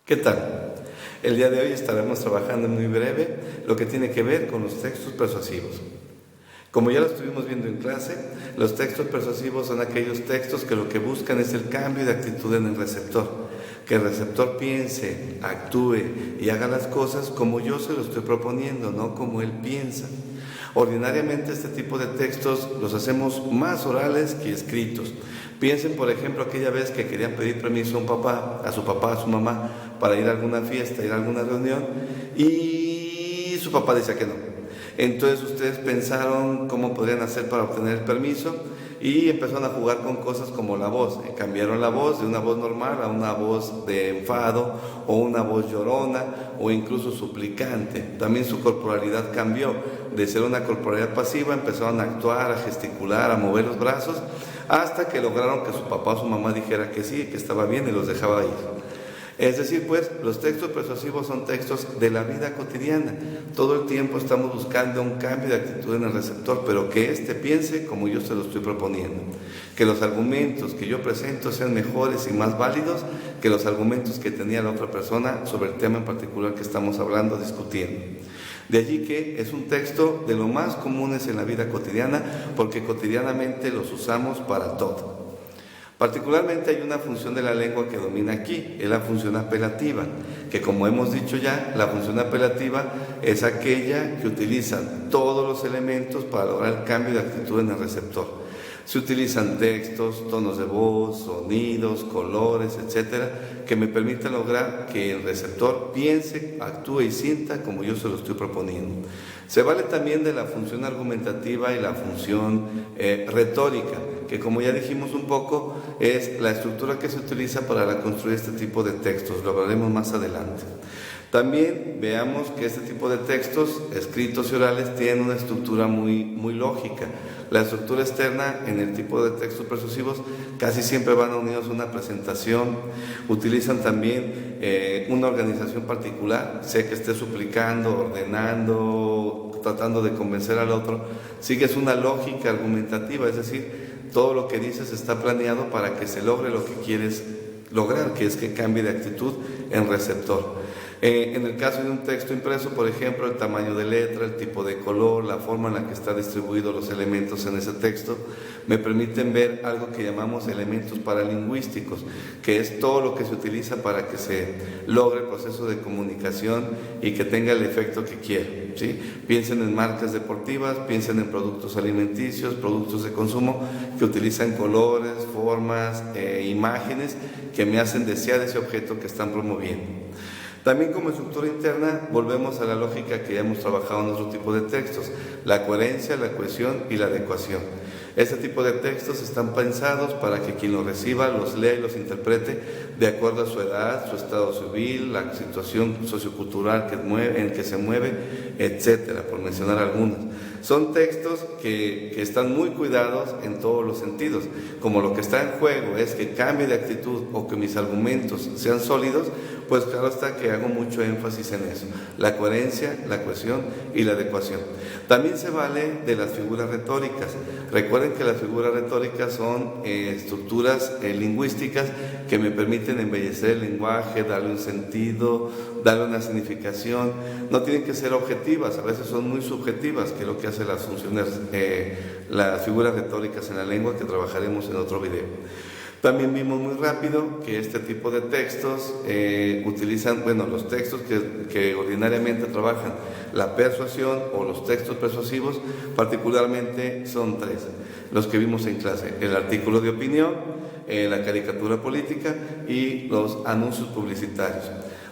¿Qué tal? El día de hoy estaremos trabajando muy breve lo que tiene que ver con los textos persuasivos. Como ya lo estuvimos viendo en clase, los textos persuasivos son aquellos textos que lo que buscan es el cambio de actitud en el receptor, que el receptor piense, actúe y haga las cosas como yo se lo estoy proponiendo, no como él piensa. Ordinariamente este tipo de textos los hacemos más orales que escritos. Piensen, por ejemplo, aquella vez que querían pedir permiso a su papá, a su mamá, para ir a alguna fiesta, ir a alguna reunión, y su papá decía que no. Entonces ustedes pensaron cómo podrían hacer para obtener el permiso y empezaron a jugar con cosas como la voz. Cambiaron la voz de una voz normal a una voz de enfado o una voz llorona o incluso suplicante. También su corporalidad cambió. De ser una corporalidad pasiva empezaron a actuar, a gesticular, a mover los brazos hasta que lograron que su papá o su mamá dijera que sí, que estaba bien y los dejaba ir. Es decir, pues, los textos persuasivos son textos de la vida cotidiana. Todo el tiempo estamos buscando un cambio de actitud en el receptor, pero que éste piense como yo se lo estoy proponiendo. Que los argumentos que yo presento sean mejores y más válidos que los argumentos que tenía la otra persona sobre el tema en particular que estamos hablando, discutiendo. De allí que es un texto de lo más comunes en la vida cotidiana, porque cotidianamente los usamos para todo. Particularmente hay una función de la lengua que domina aquí, es la función apelativa, que como hemos dicho ya, la función apelativa es aquella que utiliza todos los elementos para lograr el cambio de actitud en el receptor. Se utilizan textos, tonos de voz, sonidos, colores, etcétera, que me permiten lograr que el receptor piense, actúe y sienta como yo se lo estoy proponiendo. Se vale también de la función argumentativa y la función retórica, que como ya dijimos un poco, es la estructura que se utiliza para construir este tipo de textos. Lo hablaremos más adelante. También veamos que este tipo de textos, escritos y orales, tienen una estructura muy lógica. La estructura externa en el tipo de textos persuasivos casi siempre van unidos a una presentación. Utilizan también una organización particular, sea que esté suplicando, ordenando, tratando de convencer al otro. Sigues una lógica argumentativa, es decir, todo lo que dices está planeado para que se logre lo que quieres lograr, que es que cambie de actitud en receptor. En el caso de un texto impreso, por ejemplo, el tamaño de letra, el tipo de color, la forma en la que están distribuidos los elementos en ese texto, me permiten ver algo que llamamos elementos paralingüísticos, que es todo lo que se utiliza para que se logre el proceso de comunicación y que tenga el efecto que quiero, ¿sí? Piensen en marcas deportivas, piensen en productos alimenticios, productos de consumo que utilizan colores, formas, imágenes que me hacen desear ese objeto que están promoviendo. También como estructura interna volvemos a la lógica que ya hemos trabajado en otro tipo de textos, la coherencia, la cohesión y la adecuación. Este tipo de textos están pensados para que quien los reciba los lea y los interprete de acuerdo a su edad, su estado civil, la situación sociocultural en que se mueve, etcétera, por mencionar algunos. Son textos que están muy cuidados en todos los sentidos. Como lo que está en juego es que cambie de actitud o que mis argumentos sean sólidos, pues claro está que hago mucho énfasis en eso, la coherencia, la cohesión y la adecuación. También se vale de las figuras retóricas. Recuerden que las figuras retóricas son estructuras lingüísticas que me permiten embellecer el lenguaje, darle un sentido, darle una significación. No tienen que ser objetivas, a veces son muy subjetivas, que es lo que hace las funciones, las figuras retóricas en la lengua, que trabajaremos en otro video. También vimos muy rápido que este tipo de textos utilizan, los textos que ordinariamente trabajan la persuasión o los textos persuasivos, particularmente son tres, los que vimos en clase: el artículo de opinión, la caricatura política y los anuncios publicitarios.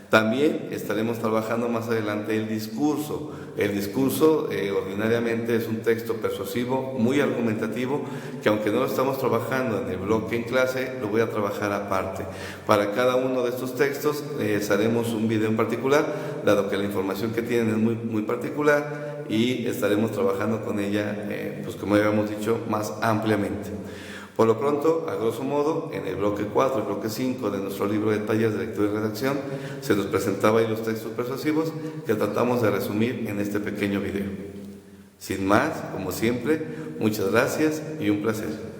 También estaremos trabajando más adelante el discurso. El discurso ordinariamente es un texto persuasivo, muy argumentativo, que aunque no lo estamos trabajando en el bloque en clase, lo voy a trabajar aparte. Para cada uno de estos textos haremos un video en particular, dado que la información que tienen es muy particular, y estaremos trabajando con ella, como habíamos dicho, más ampliamente. Por lo pronto, a grosso modo, en el bloque 4 y bloque 5 de nuestro libro de talleres de lectura y redacción, se nos presentaba ahí los textos persuasivos que tratamos de resumir en este pequeño video. Sin más, como siempre, muchas gracias y un placer.